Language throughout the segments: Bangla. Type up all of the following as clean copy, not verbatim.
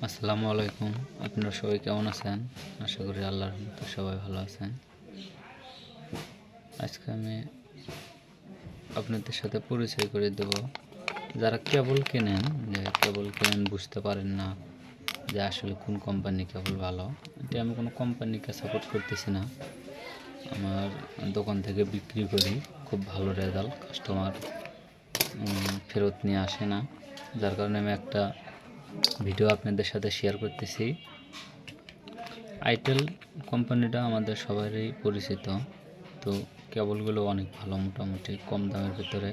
আসসালামু আলাইকুম। আপনারা সবাই কেমন আছেন? আশা করি আল্লাহর রহমতে সবাই ভালো আছেন। আজকে আমি আপনাদের সাথে পরিচয় করে দেব, যারা কেবল কেনেন বুঝতে পারেন না যে আসলে কোন কোম্পানি কেবল ভালো। এটা আমি কোনো কোম্পানিকে সাপোর্ট করতেছি না। আমার দোকান থেকে বিক্রি করি, খুব ভালো রেজাল্ট, কাস্টমার ফেরত নিয়ে আসে না, যার কারণে আমি একটা ভিডিও আপনাদের সাথে শেয়ার করতেছি। আইটেল কোম্পানিটা আমাদের সবারই পরিচিত। তো কেবলগুলো অনেক ভালো, মোটামুটি কম দামের ভিতরে,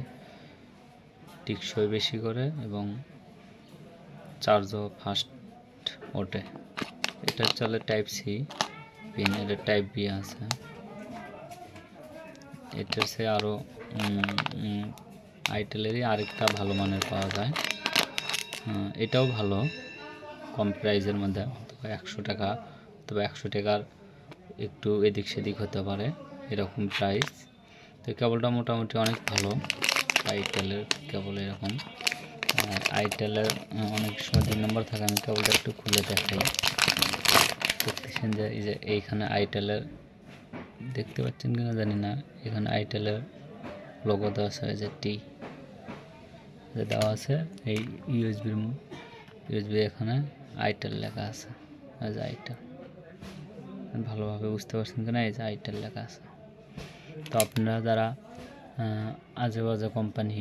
টিকসই বেশি করে এবং চার্জও ফাস্ট ওঠে। এটা চলে টাইপ সি পিন, এটা টাইপ বি আছে। এটার সে আরও আইটেলেরই আরেকটা ভালো মানের পাওয়া যায়। এটাও ভালো, কম প্রাইজের মধ্যে, অথবা 100 টাকা অথবা 100 টাকার একটু এদিক সেদিক হতে পারে, এরকম প্রাইস। তো কেবলটা মোটামুটি অনেক ভালো আইটেলের কেবল এরকম। আইটেলের অনেক সময় 2 নম্বর থাকে। আমি কেবলটা একটু খুলে দেখাই, দেখতেছেন যে এই যে এইখানে আইটেলের, দেখতে পাচ্ছেন কিনা জানি না, এখানে আইটেলের লোগো দেওয়া আছে, যে টি দেওয়া আছে। এই ইউএসবি এখানে আইটেল লেখা আছে, এই যে আইটেল, ভালোভাবে বুঝতে পারছেন কিনা, এই যে আইটেল লেখা আছে। তো আপনারা যারা আজে বাজে কোম্পানি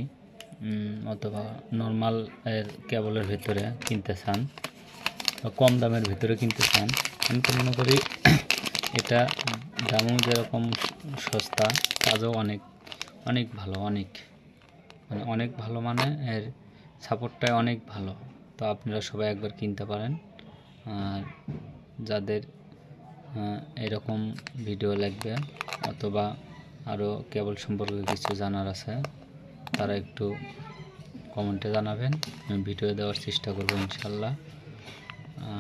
অথবা নর্মাল এর কেবলের ভিতরে কিনতে চান বা কম দামের ভিতরে কিনতে চান, আমি তো মনে করি এটা দামও যেরকম সস্তা, কাজও অনেক অনেক ভালো, অনেক ভালো, মানে এর সাপোর্টটাই অনেক ভালো। তো আপনারা সবাই একবার কিনতে পারেন। আর যাদের এরকম ভিডিও লাগবে অথবা আরও কেবল সম্পর্কে কিছু জানার আছে, তারা একটু কমেন্টে জানাবেন, আমি ভিডিও দেওয়ার চেষ্টা করব ইনশাল্লাহ।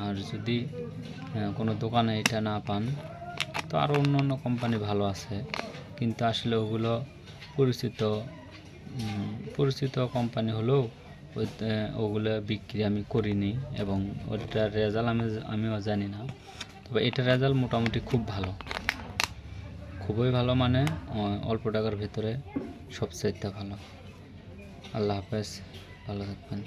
আর যদি কোনো দোকানে এটা না পান, তো আরও অন্য কোম্পানি ভালো আছে, কিন্তু আসলে ওগুলো পরিচিত কোম্পানি হলেও ওগুলো বিক্রি আমি করিনি, এবং ওটার রেজাল্ট আমিও জানি না। তবে এটার রেজাল্ট মোটামুটি খুব ভালো, খুবই ভালো, মানে অল্প টাকার ভিতরে সবচেয়ে ভালো। আল্লাহ হাফেজ, ভালো থাকবেন।